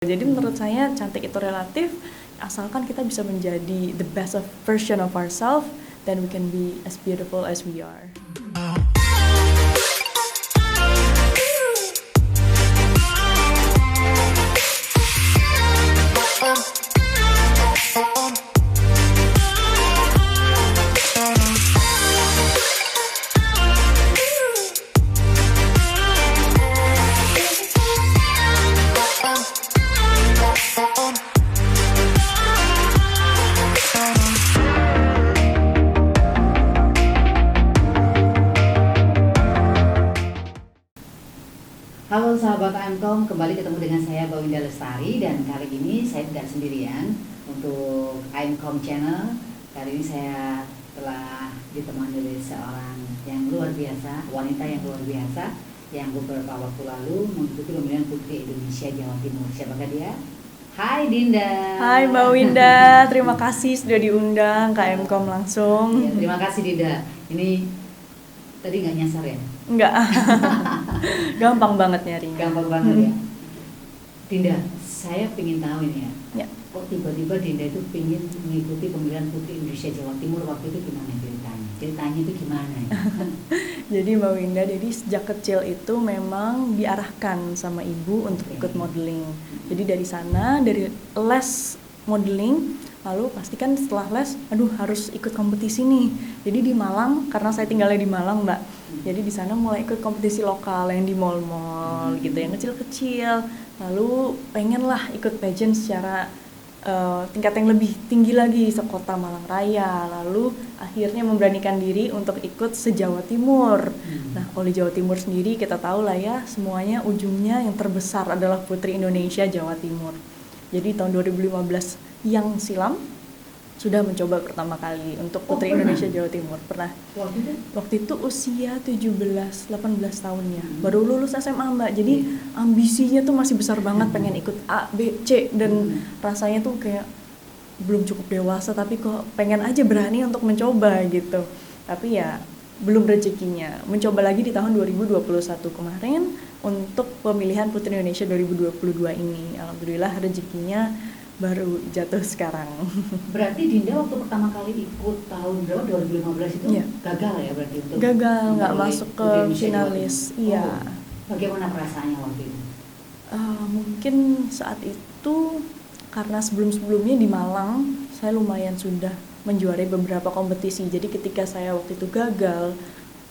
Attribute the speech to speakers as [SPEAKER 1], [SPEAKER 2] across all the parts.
[SPEAKER 1] Jadi menurut saya cantik itu relatif, asalkan kita bisa menjadi the best of version of ourselves, then we can be as beautiful as we are.
[SPEAKER 2] Halo sahabat AMCOM, kembali ketemu dengan saya Bawinda Lestari, dan kali ini saya tidak sendirian untuk AMCOM Channel. Kali ini saya telah ditemani oleh seorang yang luar biasa, wanita yang luar biasa, yang beberapa waktu lalu mengikuti pemilihan Putri Indonesia Jawa Timur. Siapakah dia? Hai Dinda.
[SPEAKER 1] Hai Mbak Winda, terima kasih sudah diundang ke AMCOM langsung.
[SPEAKER 2] Ya, terima kasih Dinda. Ini tadi nggak nyasar ya?
[SPEAKER 1] Enggak, gampang banget nyarinya.
[SPEAKER 2] Gampang banget ya. Dinda, saya pengen tahu ini ya.
[SPEAKER 1] Ya.
[SPEAKER 2] Kok tiba-tiba Dinda itu pengen mengikuti pemilihan Putri Indonesia Jawa Timur, waktu itu gimana ceritanya? Ceritanya itu gimana ya?
[SPEAKER 1] Jadi Mbak Winda, jadi sejak kecil itu memang diarahkan sama ibu untuk ikut modeling. Jadi dari sana, dari les modeling, lalu pastikan setelah les, harus ikut kompetisi nih. Jadi di Malang, karena saya tinggalnya di Malang Mbak, jadi di sana mulai ikut kompetisi lokal yang di mall-mall gitu, yang kecil-kecil. Lalu pengen lah ikut pageant secara tingkat yang lebih tinggi lagi, sekota Malang Raya. Lalu akhirnya memberanikan diri untuk ikut se-Jawa Timur. Nah, kalau di Jawa Timur sendiri kita tahu lah ya, semuanya ujungnya yang terbesar adalah Putri Indonesia Jawa Timur. Jadi tahun 2015 yang silam sudah mencoba pertama kali untuk Putri Indonesia Jawa Timur. Pernah. Waktu itu usia 17-18 tahunnya. Baru lulus SMA Mbak. Jadi ambisinya tuh masih besar banget, pengen ikut A, B, C, dan rasanya tuh kayak belum cukup dewasa tapi kok pengen aja berani untuk mencoba gitu. Tapi ya belum rezekinya. Mencoba lagi di tahun 2021 kemarin untuk pemilihan Putri Indonesia 2022 ini. Alhamdulillah rezekinya baru jatuh sekarang.
[SPEAKER 2] Berarti Dinda waktu pertama kali ikut tahun berapa, 2015 itu gagal ya berarti untuk
[SPEAKER 1] gagal, nggak masuk ke finalis. Iya.
[SPEAKER 2] Bagaimana perasaannya waktu itu?
[SPEAKER 1] Mungkin saat itu karena sebelum-sebelumnya di Malang saya lumayan sudah menjuarai beberapa kompetisi. Jadi ketika saya waktu itu gagal,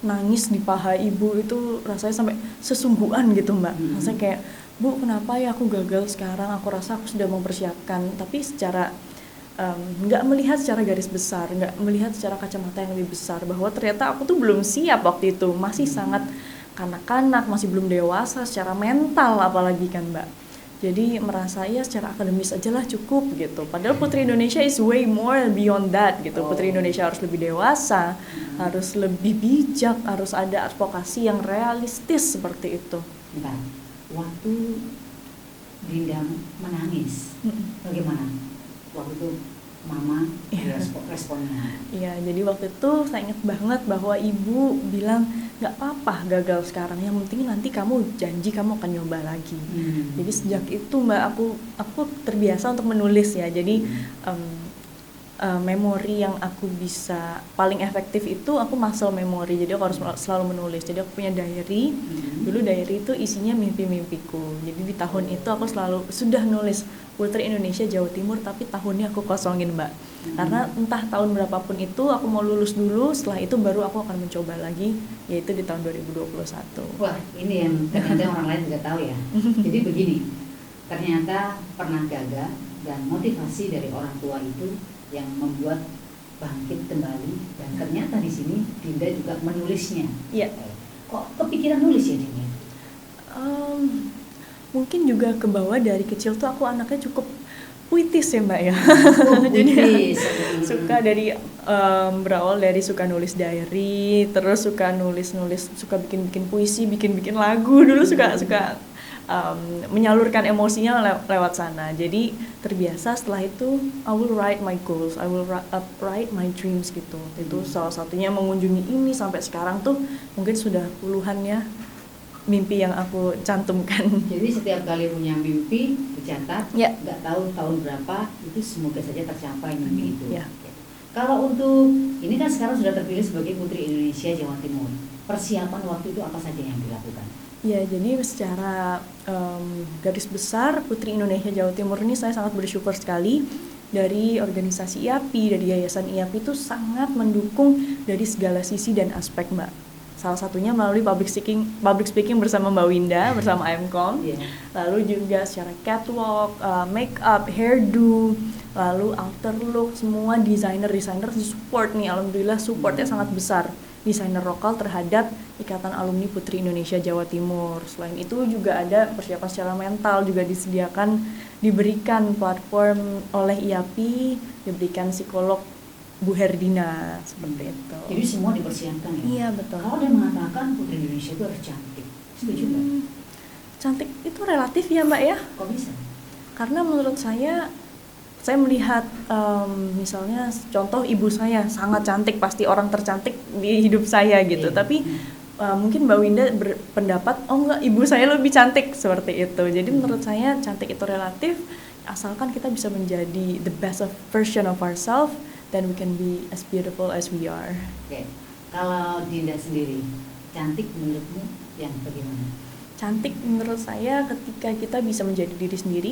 [SPEAKER 1] nangis di paha ibu itu rasanya sampai sesungguhan gitu Mbak. Rasanya kayak, Bu, kenapa ya aku gagal sekarang? Aku rasa aku sudah mempersiapkan, tapi secara nggak melihat secara garis besar, nggak melihat secara kacamata yang lebih besar, bahwa ternyata aku tuh belum siap waktu itu, masih sangat kanak-kanak, masih belum dewasa secara mental apalagi kan Mbak. Jadi merasa ya secara akademis aja lah cukup gitu. Padahal Putri Indonesia is way more beyond that gitu. Putri Indonesia harus lebih dewasa, harus lebih bijak, harus ada advokasi yang realistis seperti itu.
[SPEAKER 2] Bentar. Waktu Dinda menangis, bagaimana? Waktu itu Mama responnya?
[SPEAKER 1] Iya, jadi waktu itu saya ingat banget bahwa ibu bilang nggak apa-apa gagal sekarang, yang penting nanti kamu janji kamu akan nyoba lagi. Jadi sejak itu Mbak, aku terbiasa untuk menulis ya. Jadi memori yang aku bisa paling efektif itu aku muscle memory, jadi aku harus selalu menulis. Jadi aku punya diary, dulu diary itu isinya mimpi-mimpiku. Jadi di tahun itu aku selalu sudah nulis Putri Indonesia Jawa Timur, tapi tahunnya aku kosongin Mbak. Karena entah tahun berapapun itu aku mau lulus dulu, setelah itu baru aku akan mencoba lagi, yaitu di tahun 2021.
[SPEAKER 2] Wah, ini yang ternyata orang lain tidak tahu ya. Jadi begini, ternyata pernah gagal, dan motivasi dari orang tua itu yang membuat bangkit kembali, dan ternyata di sini Dinda juga menulisnya.
[SPEAKER 1] Iya.
[SPEAKER 2] Kok kepikiran nulis ya Dinda?
[SPEAKER 1] Mungkin juga ke bawah dari kecil tuh aku anaknya cukup puitis ya Mbak ya. Jadi suka dari berawal dari suka nulis diary, terus suka nulis, suka bikin puisi, bikin lagu. Dulu suka menyalurkan emosinya lewat sana. Jadi terbiasa setelah itu I will write my goals, I will write my dreams gitu. Itu salah satunya mengunjungi ini, sampai sekarang tuh mungkin sudah puluhan ya mimpi yang aku cantumkan.
[SPEAKER 2] Jadi setiap kali punya mimpi dicatat,
[SPEAKER 1] Ya.
[SPEAKER 2] nggak tahu tahun berapa, itu semoga saja tercapai mimpi itu.
[SPEAKER 1] Ya.
[SPEAKER 2] Kalau untuk, ini kan sekarang sudah terpilih sebagai Putri Indonesia Jawa Timur, persiapan waktu itu apa saja yang dilakukan?
[SPEAKER 1] Ya, jadi secara garis besar Putri Indonesia Jawa Timur ini saya sangat bersyukur sekali dari organisasi IAPI, dari Yayasan IAPI itu sangat mendukung dari segala sisi dan aspek, Mbak. Salah satunya melalui public speaking bersama Mbak Winda, bersama IMCOM.
[SPEAKER 2] Yeah.
[SPEAKER 1] Lalu juga secara catwalk, make up, hairdo, lalu outer look, semua desainer support nih, alhamdulillah supportnya sangat besar. Desainer lokal terhadap Ikatan Alumni Putri Indonesia Jawa Timur. Selain itu juga ada persiapan secara mental juga diberikan platform oleh IAPI, diberikan psikolog Bu Herdina seperti itu.
[SPEAKER 2] Jadi semua dipersiapkan ya?
[SPEAKER 1] Iya, betul.
[SPEAKER 2] Kalau ada yang mengatakan Putri Indonesia itu harus cantik, setuju nggak?
[SPEAKER 1] Cantik itu relatif ya, Mbak ya?
[SPEAKER 2] Kok bisa?
[SPEAKER 1] Karena menurut saya melihat misalnya contoh ibu saya sangat cantik, pasti orang tercantik di hidup saya gitu. Tapi mungkin Mbak Winda berpendapat, oh enggak, ibu saya lebih cantik, seperti itu. Jadi menurut saya cantik itu relatif, asalkan kita bisa menjadi the best version of ourselves, then we can be as beautiful as we are.
[SPEAKER 2] Oke. Kalau Dinda sendiri, cantik menurutmu yang bagaimana?
[SPEAKER 1] Cantik menurut saya ketika kita bisa menjadi diri sendiri,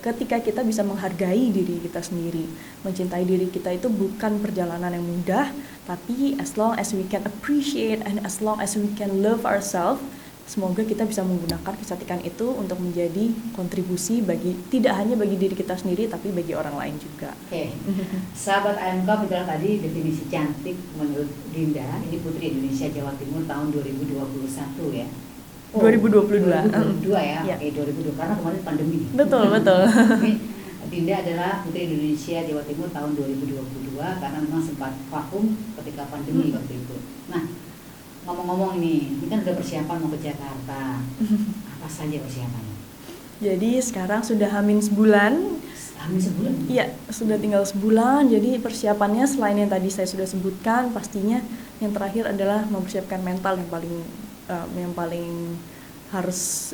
[SPEAKER 1] ketika kita bisa menghargai diri kita sendiri. Mencintai diri kita itu bukan perjalanan yang mudah, tapi as long as we can appreciate and as long as we can love ourselves, semoga kita bisa menggunakan kecantikan itu untuk menjadi kontribusi tidak hanya bagi diri kita sendiri, tapi bagi orang lain juga.
[SPEAKER 2] Oke. Sahabat IMCOM, itulah tadi definisi cantik menurut Dinda. Ini Putri Indonesia Jawa Timur tahun 2021 ya.
[SPEAKER 1] 2022.
[SPEAKER 2] 2022 ya.
[SPEAKER 1] Ya.
[SPEAKER 2] Oke, 2022 karena kemarin pandemi.
[SPEAKER 1] Betul.
[SPEAKER 2] Ini Dinda adalah Putri Indonesia Jawa Timur tahun 2022 karena memang sempat vakum ketika pandemi waktu itu. Nah, ngomong-ngomong ini kan udah persiapan mau ke Jakarta. Apa saja persiapannya?
[SPEAKER 1] Jadi sekarang sudah hamin sebulan.
[SPEAKER 2] Hamin sebulan?
[SPEAKER 1] Iya, sudah tinggal sebulan. Jadi persiapannya selain yang tadi saya sudah sebutkan, pastinya yang terakhir adalah mempersiapkan mental yang paling harus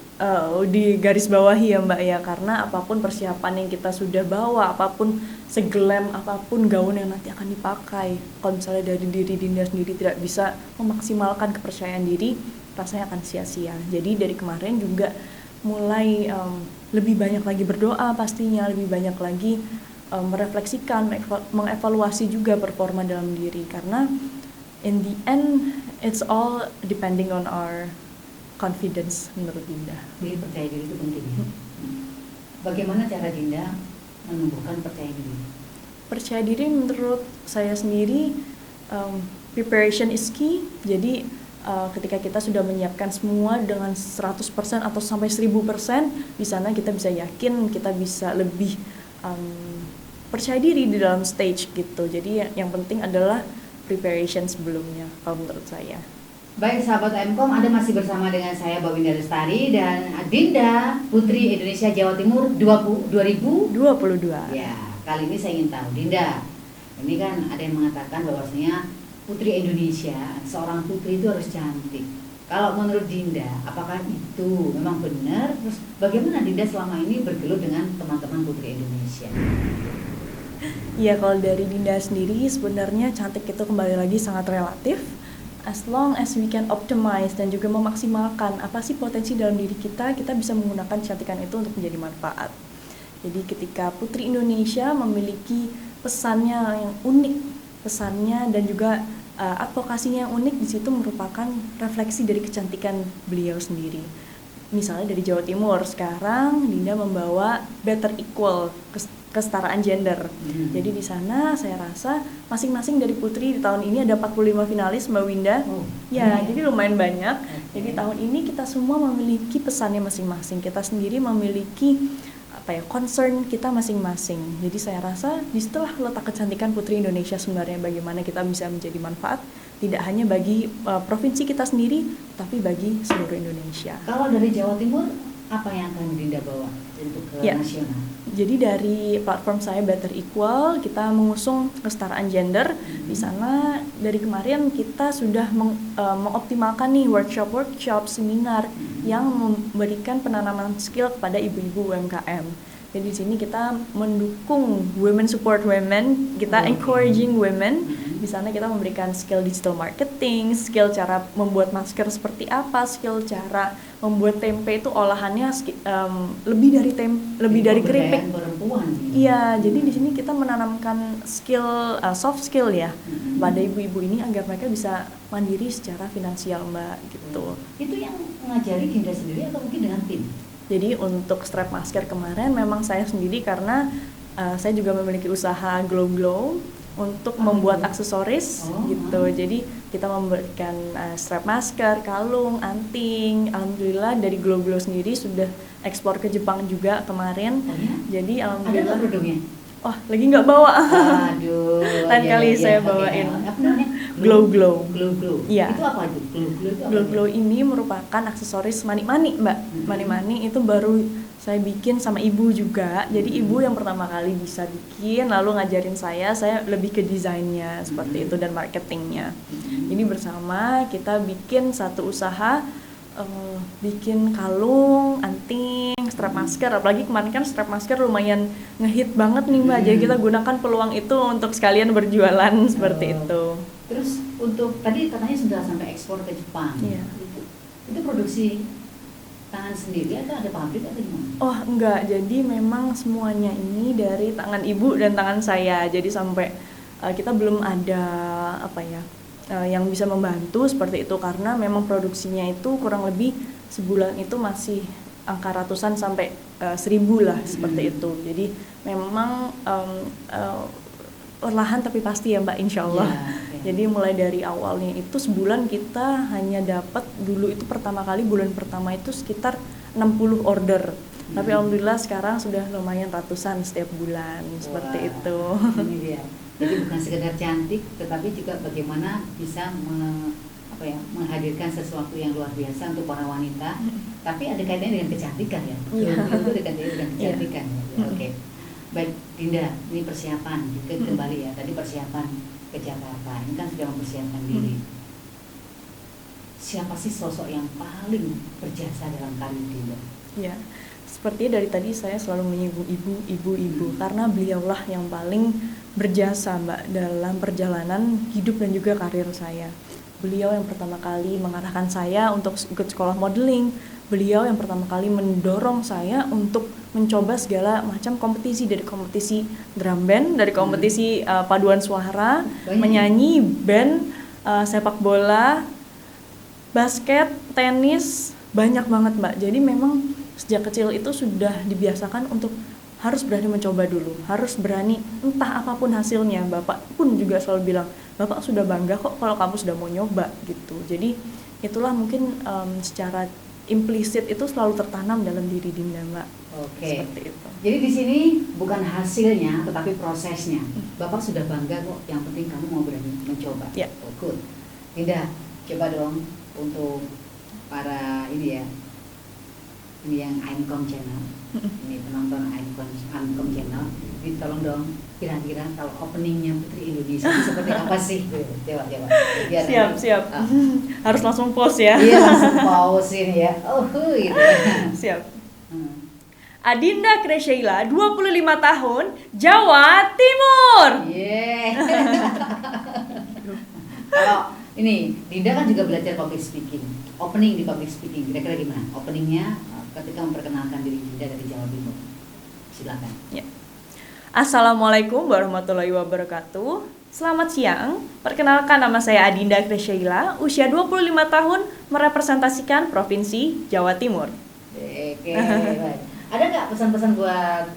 [SPEAKER 1] di garis bawahi ya Mbak ya, karena apapun persiapan yang kita sudah bawa, apapun seglam apapun gaun yang nanti akan dipakai, kalau misalnya dari diri Dinda sendiri tidak bisa memaksimalkan kepercayaan diri, rasanya akan sia-sia. Jadi dari kemarin juga mulai lebih banyak lagi berdoa, pastinya lebih banyak lagi merefleksikan, mengevaluasi juga performa dalam diri, karena in the end it's all depending on our confidence menurut Dinda.
[SPEAKER 2] Jadi percaya diri itu penting ya. Bagaimana cara Dinda menumbuhkan percaya diri?
[SPEAKER 1] Percaya diri menurut saya sendiri, preparation is key. Jadi ketika kita sudah menyiapkan semua dengan 100% atau sampai 1000%, di sana kita bisa yakin, kita bisa lebih percaya diri di dalam stage gitu. Jadi yang penting adalah preparation sebelumnya kalau menurut saya.
[SPEAKER 2] Baik sahabat IMCOM, Anda masih bersama dengan saya Mbak Winda Lestari dan Dinda Putri Indonesia Jawa Timur 2022. Ya, kali ini saya ingin tahu Dinda, ini kan ada yang mengatakan bahwasanya Putri Indonesia, seorang putri itu harus cantik. Kalau menurut Dinda, apakah itu memang benar? Terus bagaimana Dinda selama ini bergelut dengan teman-teman Putri Indonesia?
[SPEAKER 1] Iya, kalau dari Dinda sendiri sebenarnya cantik itu kembali lagi sangat relatif. As long as we can optimize dan juga memaksimalkan apa sih potensi dalam diri kita bisa menggunakan kecantikan itu untuk menjadi manfaat. Jadi ketika Putri Indonesia memiliki pesannya yang unik, pesannya dan juga advokasinya yang unik, di situ merupakan refleksi dari kecantikan beliau sendiri. Misalnya dari Jawa Timur, sekarang Dinda membawa better equal, kesetaraan gender. Jadi di sana saya rasa masing-masing dari putri di tahun ini ada 45 finalis Mbak Winda. Jadi lumayan banyak. Jadi tahun ini kita semua memiliki pesannya masing-masing. Kita sendiri memiliki concern kita masing-masing. Jadi saya rasa disitulah letak kecantikan Putri Indonesia sebenarnya, bagaimana kita bisa menjadi manfaat tidak hanya bagi provinsi kita sendiri, tapi bagi seluruh Indonesia.
[SPEAKER 2] Kalau dari Jawa Timur, apa yang akan Dinda bawa untuk ke nasional?
[SPEAKER 1] Jadi dari platform saya Better Equal, kita mengusung kesetaraan gender. Di sana dari kemarin kita sudah mengoptimalkan nih workshop, seminar yang memberikan penanaman skill kepada ibu-ibu UMKM. Jadi di sini kita mendukung women support women, kita
[SPEAKER 2] Oke.
[SPEAKER 1] encouraging women.
[SPEAKER 2] Mhm.
[SPEAKER 1] Di sana kita memberikan skill digital marketing, skill cara membuat masker seperti apa, skill cara membuat tempe itu olahannya lebih dari lebih dari keripik.
[SPEAKER 2] Pemberdayaan perempuan.
[SPEAKER 1] Iya, jadi di sini kita menanamkan skill soft skill ya
[SPEAKER 2] Mhm.
[SPEAKER 1] pada ibu-ibu ini agar mereka bisa mandiri secara finansial, Mbak, gitu.
[SPEAKER 2] Itu yang mengajari Dinda sendiri atau mungkin dengan tim?
[SPEAKER 1] Jadi untuk strap masker kemarin memang saya sendiri karena saya juga memiliki usaha Glow Glow untuk membuat aksesoris gitu. Jadi kita memberikan strap masker, kalung, anting. Alhamdulillah dari Glow Glow sendiri sudah ekspor ke Jepang juga kemarin.
[SPEAKER 2] Oh ya?
[SPEAKER 1] Jadi
[SPEAKER 2] Ada
[SPEAKER 1] alhamdulillah.
[SPEAKER 2] nggak produknya?
[SPEAKER 1] Wah, lagi nggak bawa.
[SPEAKER 2] Aduh.
[SPEAKER 1] Lain kali saya
[SPEAKER 2] Oke.
[SPEAKER 1] bawain.
[SPEAKER 2] Apa namanya?
[SPEAKER 1] Glow Glow.
[SPEAKER 2] Glow Glow.
[SPEAKER 1] Iya.
[SPEAKER 2] Itu apa itu? Glow Glow itu apa?
[SPEAKER 1] Glow Glow ini merupakan aksesoris mani-mani, Mbak. Mani-mani itu baru saya bikin sama ibu juga. Jadi ibu yang pertama kali bisa bikin, lalu ngajarin saya lebih ke desainnya seperti itu dan marketingnya. Jadi bersama kita bikin satu usaha, bikin kalung, anting, strap masker. Apalagi kemarin kan strap masker lumayan ngehit banget nih, Mbak. Jadi kita gunakan peluang itu untuk sekalian berjualan seperti itu.
[SPEAKER 2] Terus untuk tadi katanya sudah sampai ekspor ke Jepang.
[SPEAKER 1] Iya.
[SPEAKER 2] Itu produksi tangan sendiri atau ada pabrik atau gimana?
[SPEAKER 1] Oh enggak, jadi memang semuanya ini dari tangan ibu dan tangan saya. Jadi sampai kita belum ada yang bisa membantu seperti itu karena memang produksinya itu kurang lebih sebulan itu masih angka ratusan sampai 1.000 lah seperti itu. Jadi memang perlahan tapi pasti ya Mbak, insya Allah.
[SPEAKER 2] Ya.
[SPEAKER 1] Jadi mulai dari awalnya itu sebulan kita hanya dapat dulu itu bulan pertama itu sekitar 60 order. Tapi alhamdulillah sekarang sudah lumayan ratusan setiap bulan seperti itu.
[SPEAKER 2] Ini dia. Jadi bukan sekedar cantik, tetapi juga bagaimana bisa menghadirkan sesuatu yang luar biasa untuk para wanita. Tapi ada kaitannya dengan kecantikan ya. Itu ada kaitannya dengan kecantikan. Ya. Oke. Baik, Dinda, ini persiapan juga kembali ya. Tadi persiapan ke Jakarta. Ini kan sudah mempersiapkan diri. Siapa sih sosok yang paling berjasa dalam karir Dinda?
[SPEAKER 1] Ya, seperti dari tadi saya selalu menyinggung ibu karena beliaulah yang paling berjasa Mbak dalam perjalanan hidup dan juga karir saya. Beliau yang pertama kali mengarahkan saya untuk ikut sekolah modeling. Beliau yang pertama kali mendorong saya untuk mencoba segala macam kompetisi, dari kompetisi drum band, dari kompetisi paduan suara, menyanyi, band, sepak bola, basket, tenis, banyak banget Mbak. Jadi memang sejak kecil itu sudah dibiasakan untuk harus berani mencoba dulu, harus berani entah apapun hasilnya. Bapak pun juga selalu bilang, Bapak sudah bangga kok kalau kamu sudah mau nyoba gitu. Jadi itulah mungkin secara implisit itu selalu tertanam dalam diri Dinda Mbak.
[SPEAKER 2] Oke.
[SPEAKER 1] Seperti itu.
[SPEAKER 2] Jadi di sini bukan hasilnya tetapi prosesnya. Bapak sudah bangga kok, yang penting kamu mau berani mencoba.
[SPEAKER 1] Ya.
[SPEAKER 2] Oh, good. Dinda, coba dong untuk para ini yang Aincom channel. Ini penonton Aincom channel. Jadi tolong dong kira-kira kalau openingnya Putri Indonesia itu seperti apa sih? Coba. Biar
[SPEAKER 1] Siap. Harus langsung post ya.
[SPEAKER 2] Iya, langsung pause ini ya. Gitu.
[SPEAKER 1] Siap. Adinda Kresheila, 25 tahun, Jawa Timur.
[SPEAKER 2] Kalau ini Dinda kan juga belajar public speaking. Opening di public speaking, kira-kira gimana? Openingnya ketika memperkenalkan diri Dinda dari Jawa Timur. Silakan.
[SPEAKER 1] Ya. Assalamualaikum warahmatullahi wabarakatuh. Selamat siang. Perkenalkan, nama saya Adinda Kresheila, usia 25 tahun, merepresentasikan Provinsi Jawa Timur.
[SPEAKER 2] Oke, baik. Ada nggak pesan-pesan buat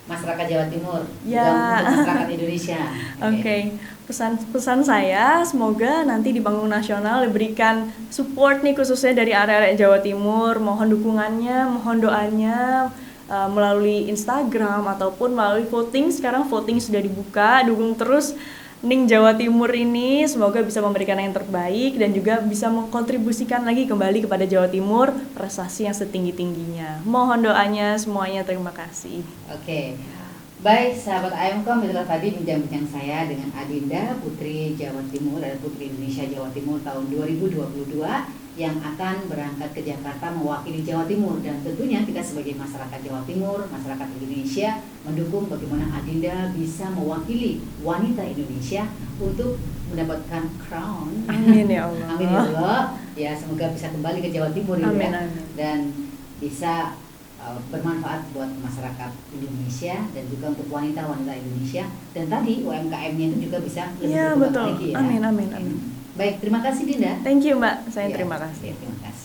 [SPEAKER 2] masyarakat Jawa Timur?
[SPEAKER 1] Ya.
[SPEAKER 2] Untuk masyarakat Indonesia.
[SPEAKER 1] Oke. Pesan saya semoga nanti di panggung nasional diberikan support nih khususnya dari area-area Jawa Timur. Mohon dukungannya, mohon doanya melalui Instagram ataupun melalui voting. Sekarang voting sudah dibuka, dukung terus Ning Jawa Timur ini, semoga bisa memberikan yang terbaik dan juga bisa mengkontribusikan lagi kembali kepada Jawa Timur prestasi yang setinggi-tingginya. Mohon doanya semuanya, terima kasih.
[SPEAKER 2] Oke. Baik, sahabat Aincom, itulah tadi bincang-bincang saya dengan Adinda, Putri Jawa Timur dan Putri Indonesia Jawa Timur tahun 2022 yang akan berangkat ke Jakarta mewakili Jawa Timur, dan tentunya kita sebagai masyarakat Jawa Timur, masyarakat Indonesia mendukung bagaimana Adinda bisa mewakili wanita Indonesia untuk mendapatkan crown.
[SPEAKER 1] Amin ya Allah.
[SPEAKER 2] Amin ya Allah. Ya, semoga bisa kembali ke Jawa Timur ya,
[SPEAKER 1] Amin, amin.
[SPEAKER 2] dan bisa bermanfaat buat masyarakat Indonesia dan juga untuk wanita-wanita Indonesia, dan tadi UMKM-nya itu juga bisa lebih
[SPEAKER 1] Iya
[SPEAKER 2] berkembang
[SPEAKER 1] betul.
[SPEAKER 2] lagi ya.
[SPEAKER 1] Amin, amin, amin.
[SPEAKER 2] Baik, terima kasih Dinda.
[SPEAKER 1] Thank you Mbak, saya
[SPEAKER 2] Ya,
[SPEAKER 1] terima kasih.
[SPEAKER 2] terima kasih.